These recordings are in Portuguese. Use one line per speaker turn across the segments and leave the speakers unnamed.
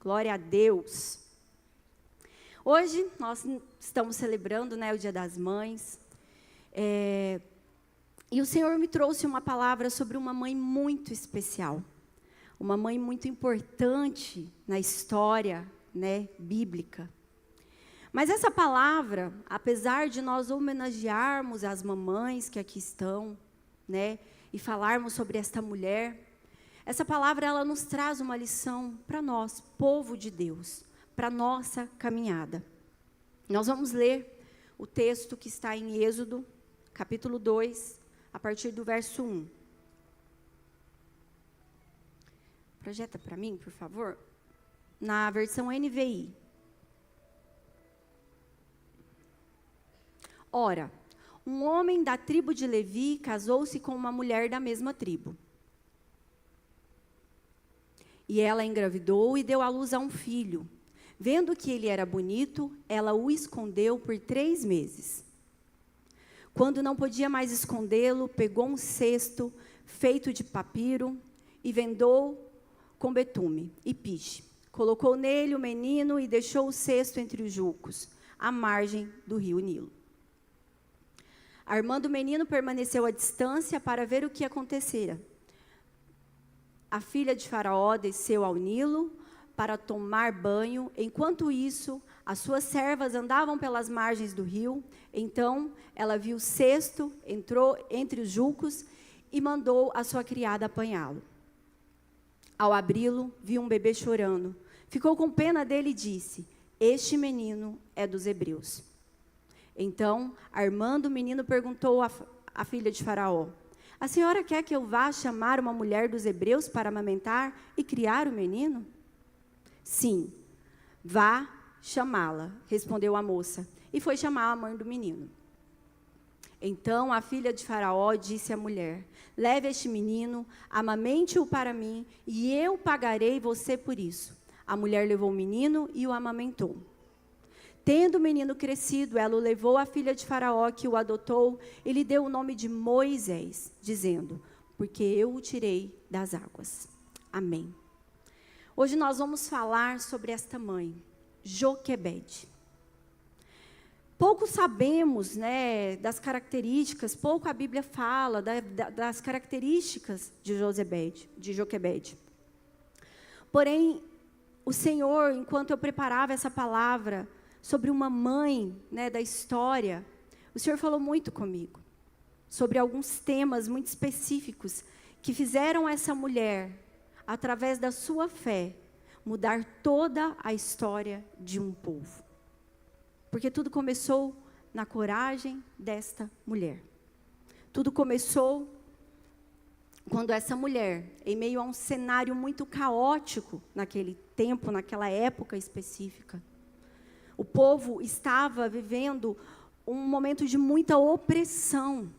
Glória a Deus. Hoje nós estamos celebrando, né, o Dia das Mães. E o Senhor me trouxe uma palavra sobre uma mãe muito especial. Uma mãe muito importante na história, né, bíblica. Mas essa palavra, apesar de nós homenagearmos as mamães que aqui estão, né, e falarmos sobre esta mulher, essa palavra ela nos traz uma lição para nós, povo de Deus, para nossa caminhada. Nós vamos ler o texto que está em Êxodo, capítulo 2, a partir do verso 1. Projeta para mim, por favor, na versão NVI. Ora, um homem da tribo de Levi casou-se com uma mulher da mesma tribo. E ela engravidou e deu à luz a um filho. Vendo que ele era bonito, ela o escondeu por 3 meses. Quando não podia mais escondê-lo, pegou um cesto feito de papiro e vendou com betume e piche. Colocou nele o menino e deixou o cesto entre os juncos, à margem do rio Nilo. Armando o menino, permaneceu à distância para ver o que acontecera. A filha de Faraó desceu ao Nilo para tomar banho. Enquanto isso, as suas servas andavam pelas margens do rio. Então, ela viu o cesto, entrou entre os juncos e mandou a sua criada apanhá-lo. Ao abri-lo, viu um bebê chorando. Ficou com pena dele e disse: "Este menino é dos hebreus." Então, armando o menino, perguntou à filha de Faraó: "A senhora quer que eu vá chamar uma mulher dos hebreus para amamentar e criar o menino?" "Sim, vá chamá-la", respondeu a moça, e foi chamar a mãe do menino. Então a filha de Faraó disse à mulher: "Leve este menino, amamente-o para mim, e eu pagarei você por isso." A mulher levou o menino e o amamentou. Tendo o menino crescido, ela o levou à filha de Faraó, que o adotou, e lhe deu o nome de Moisés, dizendo: "Porque eu o tirei das águas." Amém. Hoje nós vamos falar sobre esta mãe, Joquebede. Pouco sabemos, né, das características, pouco a Bíblia fala das características de Joquebede. Porém, o Senhor, enquanto eu preparava essa palavra sobre uma mãe, né, da história, o Senhor falou muito comigo sobre alguns temas muito específicos que fizeram essa mulher, através da sua fé, mudar toda a história de um povo. Porque tudo começou na coragem desta mulher. Tudo começou quando essa mulher, em meio a um cenário muito caótico naquele tempo, naquela época específica, o povo estava vivendo um momento de muita opressão.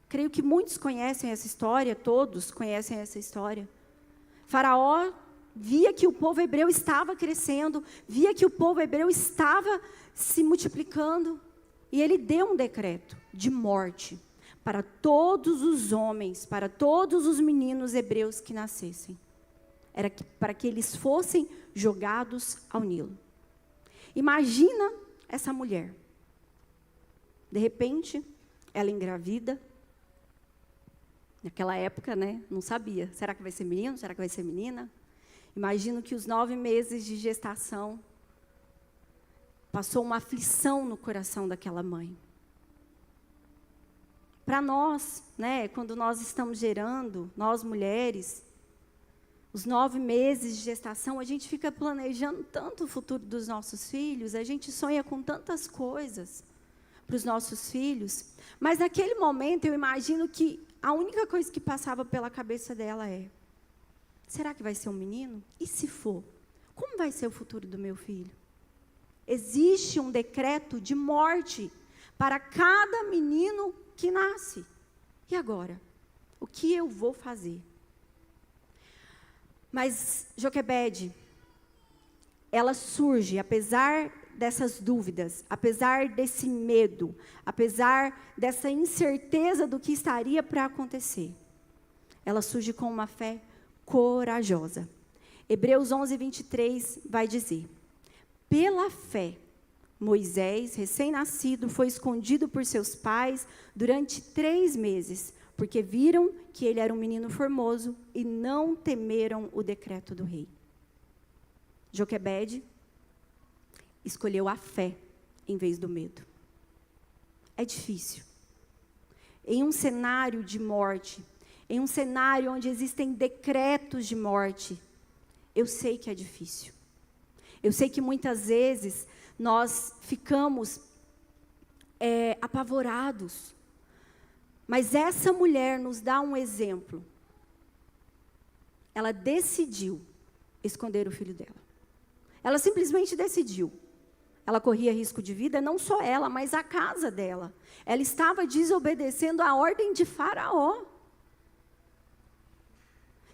Creio que muitos conhecem essa história, todos conhecem essa história. Faraó via que o povo hebreu estava crescendo, via que o povo hebreu estava se multiplicando, e ele deu um decreto de morte para todos os homens, para todos os meninos hebreus que nascessem. Era para que eles fossem jogados ao Nilo. Imagina essa mulher. De repente, ela engravida. Naquela época, né, não sabia. Será que vai ser menino? Será que vai ser menina? Imagino que os 9 meses de gestação passou uma aflição no coração daquela mãe. Para nós, né, quando nós estamos gerando, nós mulheres, os 9 meses de gestação, a gente fica planejando tanto o futuro dos nossos filhos, a gente sonha com tantas coisas para os nossos filhos, mas naquele momento eu imagino que a única coisa que passava pela cabeça dela é: será que vai ser um menino? E se for? Como vai ser o futuro do meu filho? Existe um decreto de morte para cada menino que nasce. E agora? O que eu vou fazer? Mas Joquebede, ela surge, apesar dessas dúvidas, apesar desse medo, apesar dessa incerteza do que estaria para acontecer. Ela surge com uma fé corajosa. Hebreus 11, 23 vai dizer: pela fé, Moisés, recém-nascido, foi escondido por seus pais durante 3 meses, porque viram que ele era um menino formoso e não temeram o decreto do rei. Joquebede escolheu a fé em vez do medo. É difícil. Em um cenário de morte, em um cenário onde existem decretos de morte, eu sei que é difícil. Eu sei que muitas vezes nós ficamos apavorados. Mas essa mulher nos dá um exemplo. Ela decidiu esconder o filho dela. Ela simplesmente decidiu. Ela corria risco de vida, não só ela, mas a casa dela. Ela estava desobedecendo a ordem de Faraó.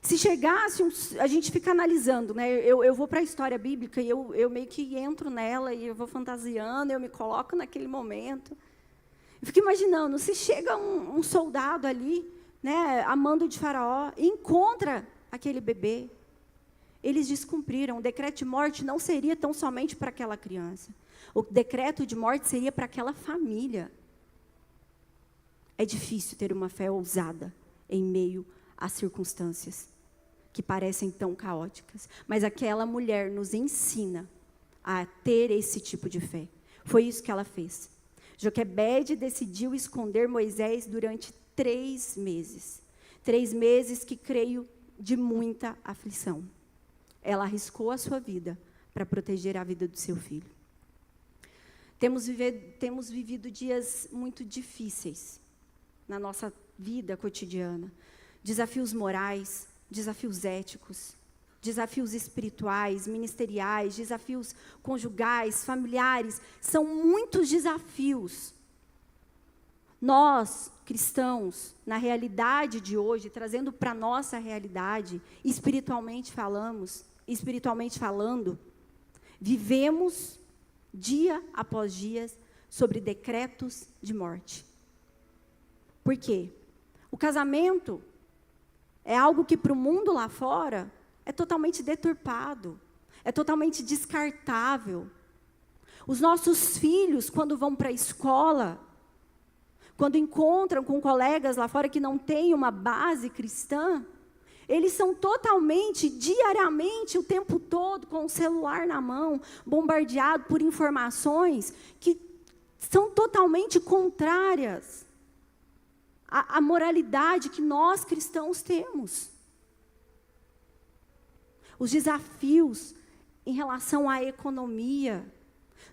Se chegasse, a gente fica analisando, né? Eu vou para a história bíblica e eu meio que entro nela e eu vou fantasiando, eu me coloco naquele momento. Eu fico imaginando, se chega um soldado ali, né, a mando de Faraó, e encontra aquele bebê, eles descumpriram. O decreto de morte não seria tão somente para aquela criança. O decreto de morte seria para aquela família. É difícil ter uma fé ousada em meio às circunstâncias que parecem tão caóticas. Mas aquela mulher nos ensina a ter esse tipo de fé. Foi isso que ela fez. Joquebede decidiu esconder Moisés durante 3 meses. 3 meses que creio de muita aflição. Ela arriscou a sua vida para proteger a vida do seu filho. Temos vivido dias muito difíceis na nossa vida cotidiana. Desafios morais, desafios éticos, desafios espirituais, ministeriais, desafios conjugais, familiares. São muitos desafios. Nós, cristãos, na realidade de hoje, trazendo para a nossa realidade, espiritualmente falando, vivemos dia após dia sobre decretos de morte. Por quê? O casamento é algo que para o mundo lá fora é totalmente deturpado, é totalmente descartável. Os nossos filhos, quando vão para a escola, quando encontram com colegas lá fora que não têm uma base cristã, eles são totalmente, diariamente, o tempo todo, com o celular na mão, bombardeado por informações que são totalmente contrárias à moralidade que nós cristãos temos. Os desafios em relação à economia.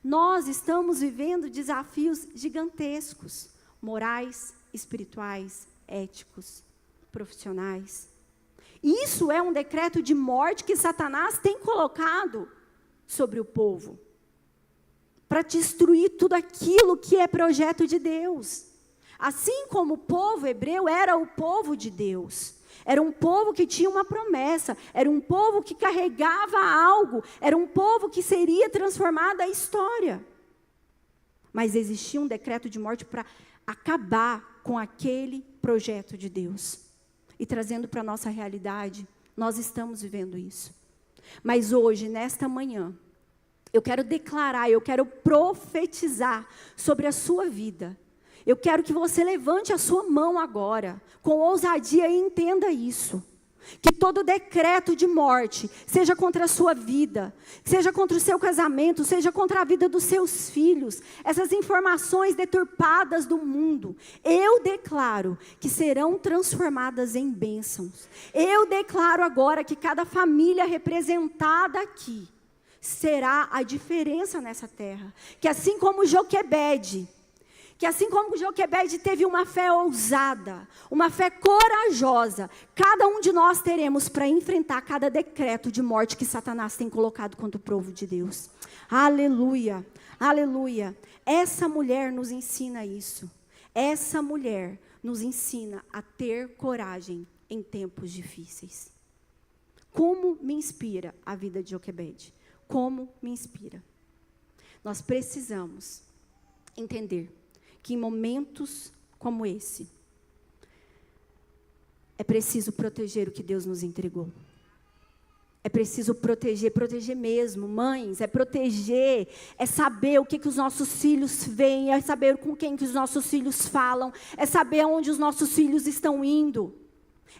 Nós estamos vivendo desafios gigantescos, morais, espirituais, éticos, profissionais. Isso é um decreto de morte que Satanás tem colocado sobre o povo, para destruir tudo aquilo que é projeto de Deus. Assim como o povo hebreu era o povo de Deus. Era um povo que tinha uma promessa, era um povo que carregava algo, era um povo que seria transformado a história. Mas existia um decreto de morte para acabar com aquele projeto de Deus. E trazendo para a nossa realidade, nós estamos vivendo isso. Mas hoje, nesta manhã, eu quero declarar, eu quero profetizar sobre a sua vida. Eu quero que você levante a sua mão agora, com ousadia, e entenda isso. Que todo decreto de morte, seja contra a sua vida, seja contra o seu casamento, seja contra a vida dos seus filhos, essas informações deturpadas do mundo, eu declaro que serão transformadas em bênçãos. Eu declaro agora que cada família representada aqui será a diferença nessa terra. Que assim como Joquebede teve uma fé ousada, uma fé corajosa, cada um de nós teremos para enfrentar cada decreto de morte que Satanás tem colocado contra o povo de Deus. Aleluia, aleluia. Essa mulher nos ensina isso. Essa mulher nos ensina a ter coragem em tempos difíceis. Como me inspira a vida de Joquebede? Como me inspira? Nós precisamos entender que em momentos como esse, é preciso proteger o que Deus nos entregou. É preciso proteger, proteger mesmo, mães, é proteger, é saber o que os nossos filhos veem, é saber com quem que os nossos filhos falam, é saber onde os nossos filhos estão indo.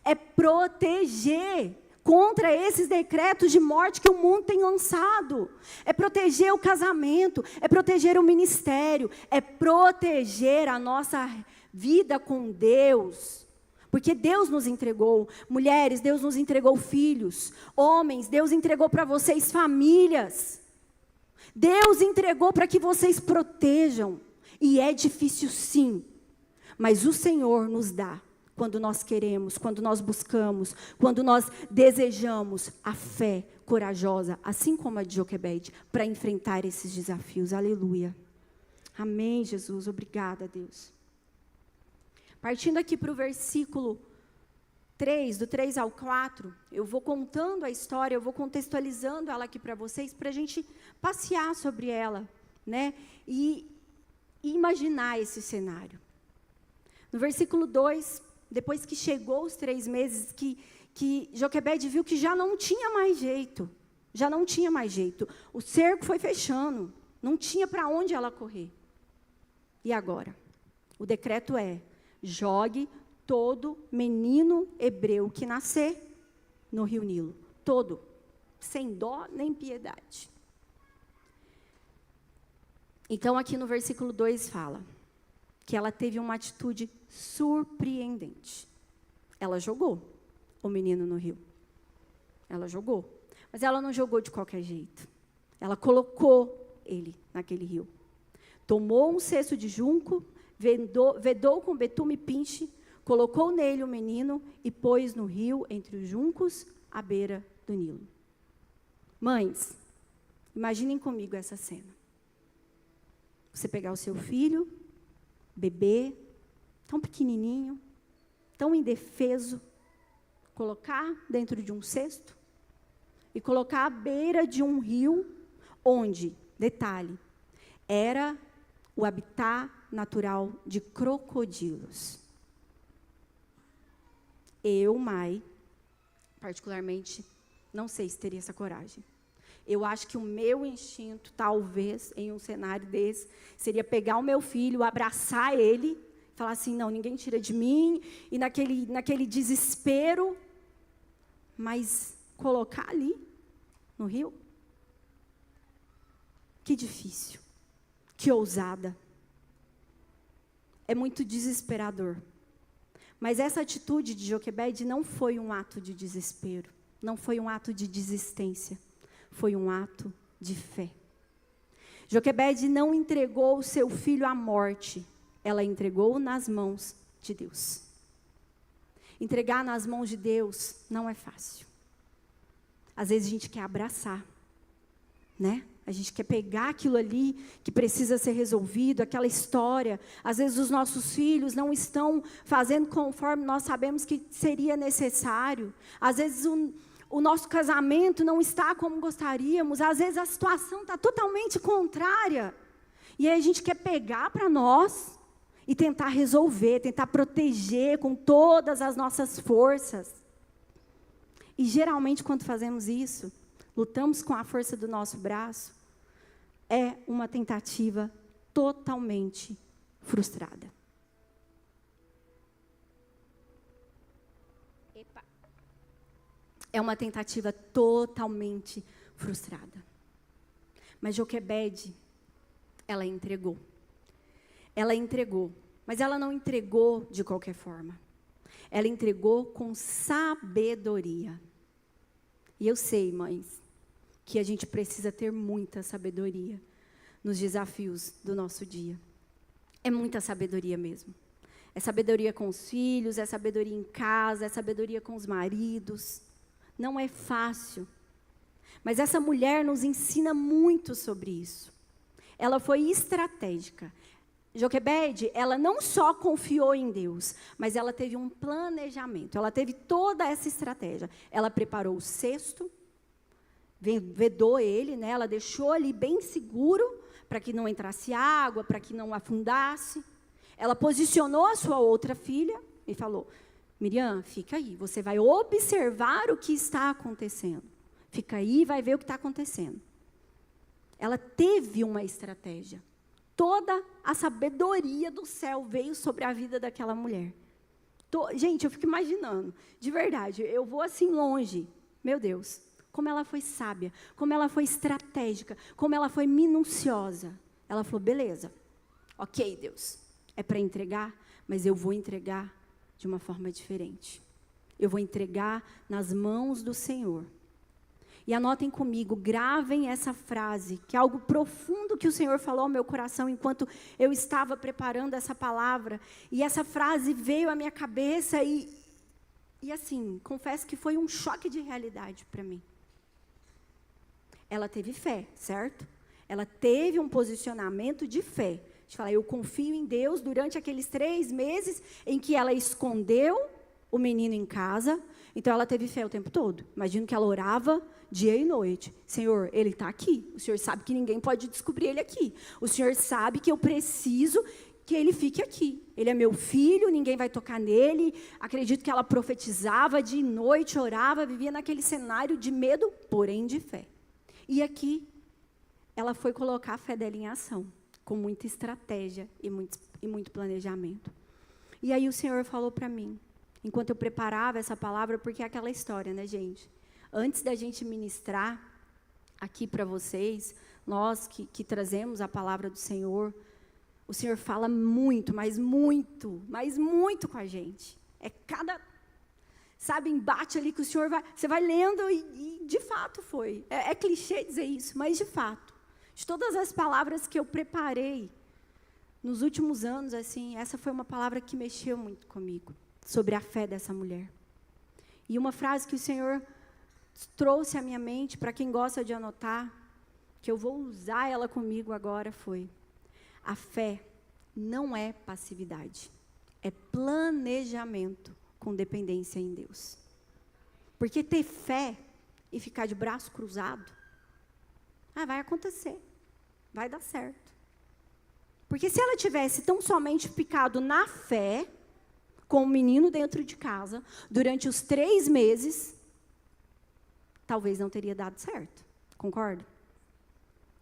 É proteger contra esses decretos de morte que o mundo tem lançado. É proteger o casamento, é proteger o ministério, é proteger a nossa vida com Deus. Porque Deus nos entregou, mulheres, Deus nos entregou filhos, homens, Deus entregou para vocês famílias. Deus entregou para que vocês protejam. E é difícil sim, mas o Senhor nos dá, quando nós queremos, quando nós buscamos, quando nós desejamos a fé corajosa, assim como a de Joquebede, para enfrentar esses desafios. Aleluia. Amém, Jesus. Obrigada, Deus. Partindo aqui para o versículo 3, do 3 ao 4, eu vou contando a história, eu vou contextualizando ela aqui para vocês, para a gente passear sobre ela, né? E imaginar esse cenário. No versículo 2, depois que chegou os 3 meses, que Joquebede viu que já não tinha mais jeito, o cerco foi fechando, não tinha para onde ela correr. E agora? O decreto é: jogue todo menino hebreu que nascer no rio Nilo. Todo. Sem dó nem piedade. Então, aqui no versículo 2 fala que ela teve uma atitude surpreendente. Ela jogou o menino no rio. Ela jogou. Mas ela não jogou de qualquer jeito. Ela colocou ele naquele rio. Tomou um cesto de junco, vedou com betume e pinche, colocou nele o menino e pôs no rio, entre os juncos, à beira do Nilo. Mães, imaginem comigo essa cena. Você pegar o seu filho, bebê, tão pequenininho, tão indefeso, colocar dentro de um cesto e colocar à beira de um rio, onde, detalhe, era o habitat natural de crocodilos. Eu, Mai, particularmente, não sei se teria essa coragem. Eu acho que o meu instinto, talvez, em um cenário desse, seria pegar o meu filho, abraçar ele, falar assim, não, ninguém tira de mim, e naquele desespero, mas colocar ali, no rio? Que difícil, que ousada. É muito desesperador. Mas essa atitude de Joquebede não foi um ato de desespero, não foi um ato de desistência, foi um ato de fé. Joquebede não entregou o seu filho à morte, ela entregou nas mãos de Deus. Entregar nas mãos de Deus não é fácil. Às vezes a gente quer abraçar, né? A gente quer pegar aquilo ali que precisa ser resolvido, aquela história. Às vezes os nossos filhos não estão fazendo conforme nós sabemos que seria necessário. Às vezes o nosso casamento não está como gostaríamos. Às vezes a situação está totalmente contrária. E aí a gente quer pegar para nós e tentar resolver, tentar proteger com todas as nossas forças. E geralmente quando fazemos isso, lutamos com a força do nosso braço, é uma tentativa totalmente frustrada. É uma tentativa totalmente frustrada. Mas Joquebede, ela entregou. Ela entregou, mas ela não entregou de qualquer forma. Ela entregou com sabedoria. E eu sei, mães, que a gente precisa ter muita sabedoria nos desafios do nosso dia. É muita sabedoria mesmo. É sabedoria com os filhos, é sabedoria em casa, é sabedoria com os maridos. Não é fácil. Mas essa mulher nos ensina muito sobre isso. Ela foi estratégica. Joquebede, ela não só confiou em Deus, mas ela teve um planejamento, ela teve toda essa estratégia. Ela preparou o cesto, vedou ele, né? Ela deixou ali bem seguro, para que não entrasse água, para que não afundasse. Ela posicionou a sua outra filha e falou, Miriam, fica aí, você vai observar o que está acontecendo. Fica aí e vai ver o que está acontecendo. Ela teve uma estratégia. Toda a sabedoria do céu veio sobre a vida daquela mulher. Gente, eu fico imaginando, de verdade, eu vou assim longe. Meu Deus, como ela foi sábia, como ela foi estratégica, como ela foi minuciosa. Ela falou, beleza, ok, Deus, é para entregar, mas eu vou entregar de uma forma diferente. Eu vou entregar nas mãos do Senhor. E anotem comigo, gravem essa frase, que é algo profundo que o Senhor falou ao meu coração enquanto eu estava preparando essa palavra. E essa frase veio à minha cabeça e assim, confesso que foi um choque de realidade para mim. Ela teve fé, certo? Ela teve um posicionamento de fé. De falar, eu confio em Deus durante aqueles 3 meses em que ela escondeu o menino em casa. Então, ela teve fé o tempo todo. Imagino que ela orava dia e noite. Senhor, ele está aqui. O Senhor sabe que ninguém pode descobrir ele aqui. O Senhor sabe que eu preciso que ele fique aqui. Ele é meu filho, ninguém vai tocar nele. Acredito que ela profetizava de noite, orava, vivia naquele cenário de medo, porém de fé. E aqui, ela foi colocar a fé dela em ação, com muita estratégia e muito planejamento. E aí o Senhor falou para mim, enquanto eu preparava essa palavra, porque é aquela história, né, gente? Antes da gente ministrar aqui para vocês, nós que trazemos a palavra do Senhor, o Senhor fala muito, mas muito com a gente. É cada, sabe, embate ali que o Senhor vai, você vai lendo e de fato foi. É clichê dizer isso, mas de fato. De todas as palavras que eu preparei nos últimos anos, assim, essa foi uma palavra que mexeu muito comigo, sobre a fé dessa mulher. E uma frase que o Senhor trouxe à minha mente, para quem gosta de anotar, que eu vou usar ela comigo agora, foi: a fé não é passividade, é planejamento com dependência em Deus. Porque ter fé e ficar de braço cruzado, vai acontecer, vai dar certo. Porque se ela tivesse tão somente ficado na fé, com o menino dentro de casa, durante os 3 meses, talvez não teria dado certo, concorda?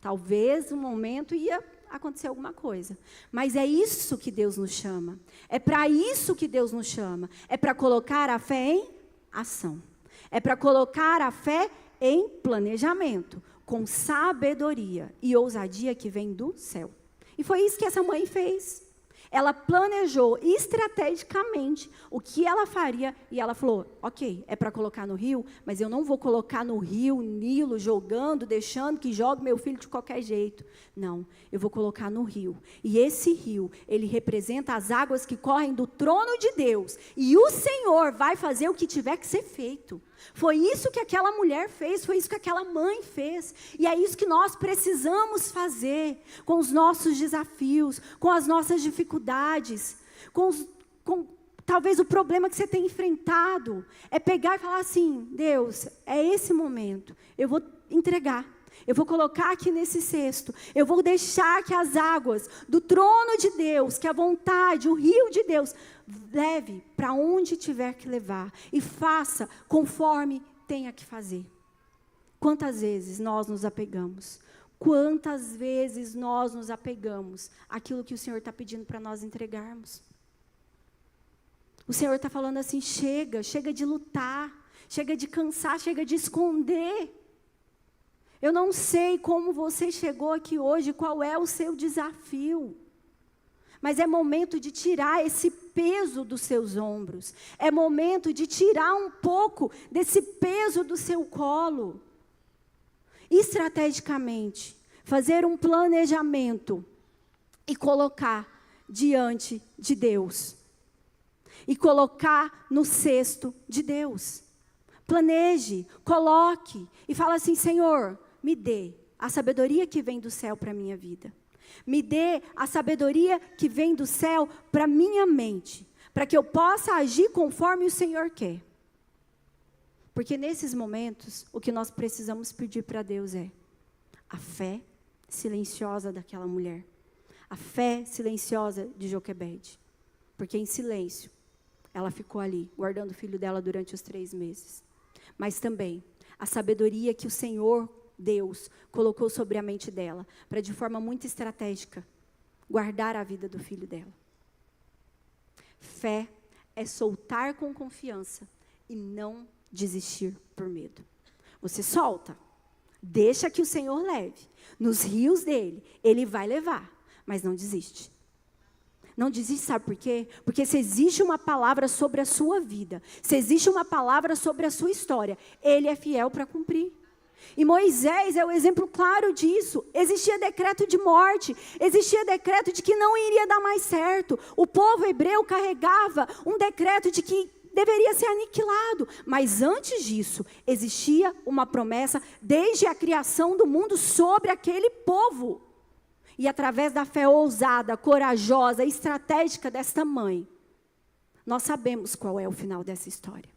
Talvez no momento ia acontecer alguma coisa. Mas é isso que Deus nos chama. É para isso que Deus nos chama. É para colocar a fé em ação. É para colocar a fé em planejamento, com sabedoria e ousadia que vem do céu. E foi isso que essa mãe fez. Ela planejou estrategicamente o que ela faria e ela falou, ok, é para colocar no rio, mas eu não vou colocar no rio, Nilo, jogando, deixando que jogue meu filho de qualquer jeito. Não, eu vou colocar no rio. E esse rio, ele representa as águas que correm do trono de Deus. E o Senhor vai fazer o que tiver que ser feito. Foi isso que aquela mulher fez, foi isso que aquela mãe fez. E é isso que nós precisamos fazer com os nossos desafios, com as nossas dificuldades, com talvez o problema que você tem enfrentado. É pegar e falar assim, Deus, é esse momento, eu vou entregar. Eu vou colocar aqui nesse cesto, eu vou deixar que as águas do trono de Deus, que a vontade, o rio de Deus, leve para onde tiver que levar e faça conforme tenha que fazer. Quantas vezes nós nos apegamos? Quantas vezes nós nos apegamos àquilo que o Senhor está pedindo para nós entregarmos? O Senhor está falando assim, chega de lutar, chega de cansar, chega de esconder. Eu não sei como você chegou aqui hoje, qual é o seu desafio. Mas é momento de tirar esse peso dos seus ombros. É momento de tirar um pouco desse peso do seu colo. Estrategicamente, fazer um planejamento e colocar diante de Deus. E colocar no cesto de Deus. Planeje, coloque e fala assim, Senhor, me dê a sabedoria que vem do céu para a minha vida. Me dê a sabedoria que vem do céu para a minha mente, para que eu possa agir conforme o Senhor quer. Porque nesses momentos, o que nós precisamos pedir para Deus é a fé silenciosa daquela mulher. A fé silenciosa de Joquebede. Porque em silêncio, ela ficou ali, guardando o filho dela durante os 3 meses. Mas também a sabedoria que o Senhor, Deus, colocou sobre a mente dela, para de forma muito estratégica, guardar a vida do filho dela. Fé é soltar com confiança e não desistir por medo. Você solta, deixa que o Senhor leve. Nos rios dele, ele vai levar, mas não desiste. Não desiste, sabe por quê? Porque se existe uma palavra sobre a sua vida, se existe uma palavra sobre a sua história, ele é fiel para cumprir. E Moisés é o exemplo claro disso. Existia decreto de morte, existia decreto de que não iria dar mais certo. O povo hebreu carregava um decreto de que deveria ser aniquilado. Mas antes disso, existia uma promessa desde a criação do mundo sobre aquele povo. E através da fé ousada, corajosa, estratégica desta mãe, nós sabemos qual é o final dessa história.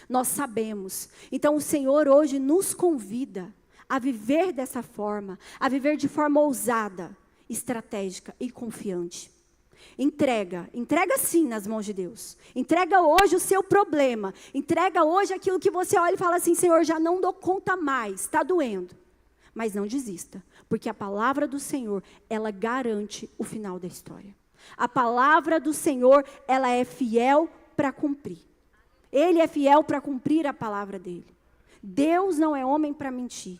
Nós sabemos. Então o Senhor hoje nos convida a viver dessa forma, a viver de forma ousada, estratégica e confiante. Entrega sim nas mãos de Deus. Entrega hoje o seu problema. Entrega hoje aquilo que você olha e fala assim, Senhor, já não dou conta mais, está doendo. Mas não desista, porque a palavra do Senhor, ela garante o final da história. A palavra do Senhor, ela é fiel para cumprir. Ele é fiel para cumprir a palavra dele. Deus não é homem para mentir.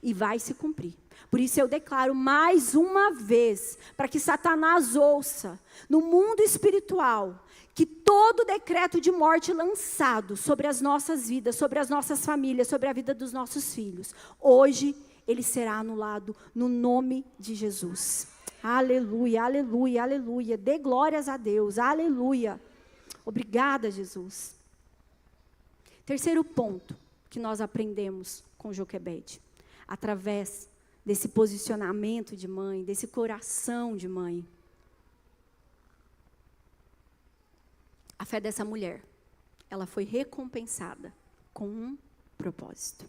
E vai se cumprir. Por isso eu declaro mais uma vez, para que Satanás ouça, no mundo espiritual, que todo decreto de morte lançado sobre as nossas vidas, sobre as nossas famílias, sobre a vida dos nossos filhos, hoje ele será anulado no nome de Jesus. Aleluia, aleluia, aleluia. Dê glórias a Deus, aleluia. Obrigada, Jesus. Terceiro ponto que nós aprendemos com Joquebede, através desse posicionamento de mãe, desse coração de mãe. A fé dessa mulher, ela foi recompensada com um propósito.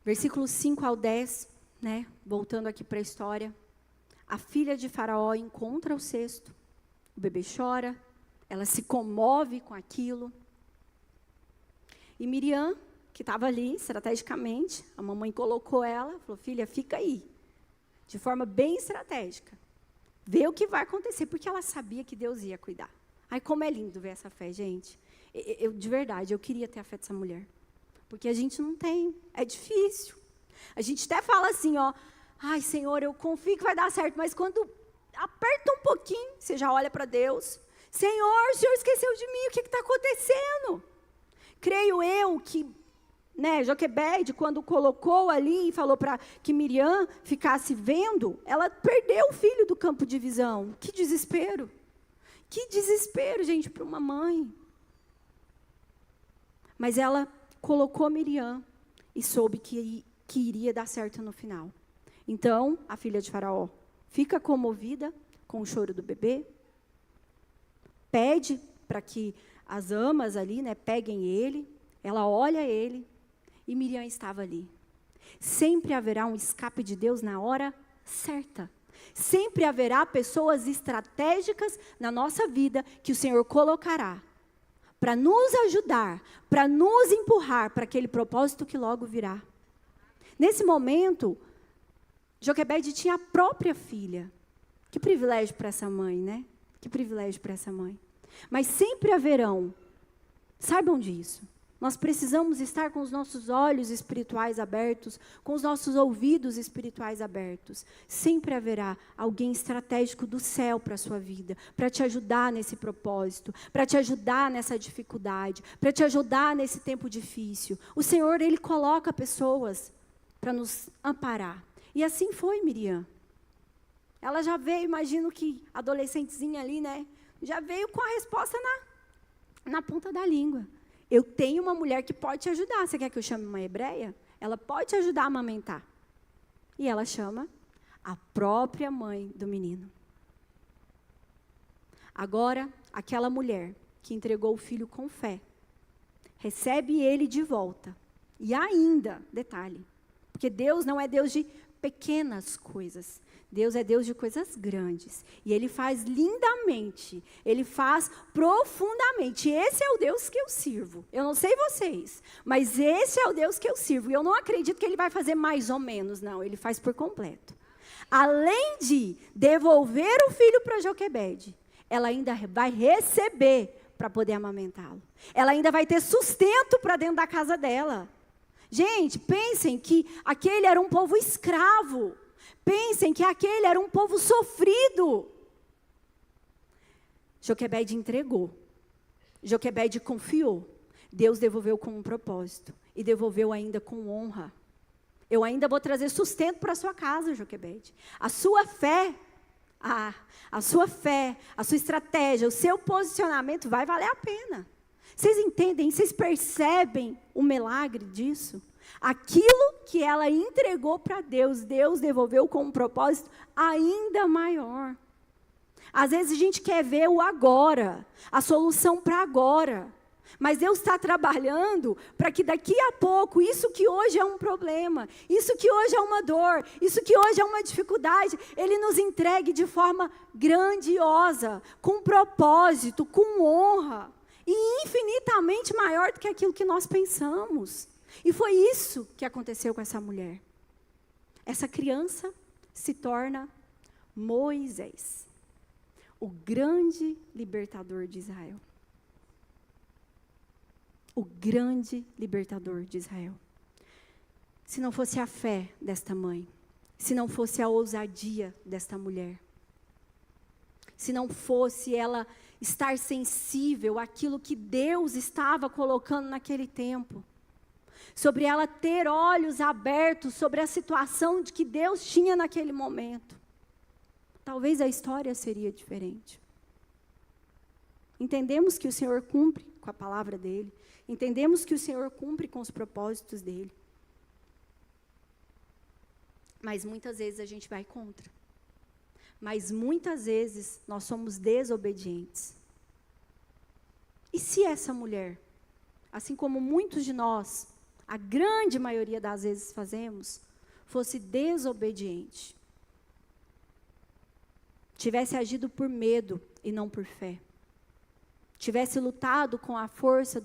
Versículos 5 ao 10, né, voltando aqui para a história. A filha de Faraó encontra o cesto, o bebê chora, ela se comove com aquilo. E Miriam, que estava ali estrategicamente, a mamãe colocou ela, falou, filha, fica aí. De forma bem estratégica. Vê o que vai acontecer, porque ela sabia que Deus ia cuidar. Ai, como é lindo ver essa fé, gente. De verdade, eu queria ter a fé dessa mulher. Porque a gente não tem, é difícil. A gente até fala assim, ó, ai, Senhor, eu confio que vai dar certo, mas quando aperta um pouquinho, você já olha para Deus, Senhor, o Senhor esqueceu de mim, o que está acontecendo? Creio eu que, né, Joquebede, quando colocou ali e falou para que Miriam ficasse vendo, ela perdeu o filho do campo de visão. Que desespero, gente, para uma mãe. Mas ela colocou Miriam e soube que iria dar certo no final. Então, a filha de Faraó fica comovida com o choro do bebê, pede para que as amas ali, né, peguem ele, ela olha ele, e Miriam estava ali. Sempre haverá um escape de Deus na hora certa. Sempre haverá pessoas estratégicas na nossa vida que o Senhor colocará para nos ajudar, para nos empurrar para aquele propósito que logo virá. Nesse momento, Joquebede tinha a própria filha. Que privilégio para essa mãe, né? Que privilégio para essa mãe. Mas sempre haverão, saibam disso, nós precisamos estar com os nossos olhos espirituais abertos, com os nossos ouvidos espirituais abertos. Sempre haverá alguém estratégico do céu para a sua vida, para te ajudar nesse propósito, para te ajudar nessa dificuldade, para te ajudar nesse tempo difícil. O Senhor, Ele coloca pessoas para nos amparar. E assim foi Miriam. Ela já veio, imagino que adolescentezinha ali, né? Já veio com a resposta na ponta da língua. Eu tenho uma mulher que pode te ajudar. Você quer que eu chame uma hebreia? Ela pode te ajudar a amamentar. E ela chama a própria mãe do menino. Agora, aquela mulher que entregou o filho com fé, recebe ele de volta. E ainda, detalhe, porque Deus não é Deus de pequenas coisas. Deus é Deus de coisas grandes. E Ele faz lindamente. Ele faz profundamente. Esse é o Deus que eu sirvo. Eu não sei vocês, mas esse é o Deus que eu sirvo. E eu não acredito que Ele vai fazer mais ou menos, não. Ele faz por completo. Além de devolver o filho para Joquebede, ela ainda vai receber para poder amamentá-lo. Ela ainda vai ter sustento para dentro da casa dela. Gente, pensem que aquele era um povo escravo. Pensem que aquele era um povo sofrido. Joquebede entregou. Joquebede confiou. Deus devolveu com um propósito. E devolveu ainda com honra. Eu ainda vou trazer sustento para a sua casa, Joquebede. A sua fé, a sua estratégia, o seu posicionamento vai valer a pena. Vocês entendem? Vocês percebem o milagre disso? Aquilo que ela entregou para Deus, Deus devolveu com um propósito ainda maior. Às vezes a gente quer ver o agora, a solução para agora. Mas Deus está trabalhando para que daqui a pouco, isso que hoje é um problema, isso que hoje é uma dor, isso que hoje é uma dificuldade, Ele nos entregue de forma grandiosa, com propósito, com honra, e infinitamente maior do que aquilo que nós pensamos. E foi isso que aconteceu com essa mulher. Essa criança se torna Moisés, o grande libertador de Israel. O grande libertador de Israel. Se não fosse a fé desta mãe, se não fosse a ousadia desta mulher, se não fosse ela estar sensível àquilo que Deus estava colocando naquele tempo, sobre ela ter olhos abertos sobre a situação de que Deus tinha naquele momento, talvez a história seria diferente. Entendemos que o Senhor cumpre com a palavra dEle, entendemos que o Senhor cumpre com os propósitos dEle, mas muitas vezes a gente vai contra, mas muitas vezes nós somos desobedientes. E se essa mulher, assim como muitos de nós, a grande maioria das vezes fazemos, fosse desobediente, tivesse agido por medo e não por fé, tivesse lutado com a força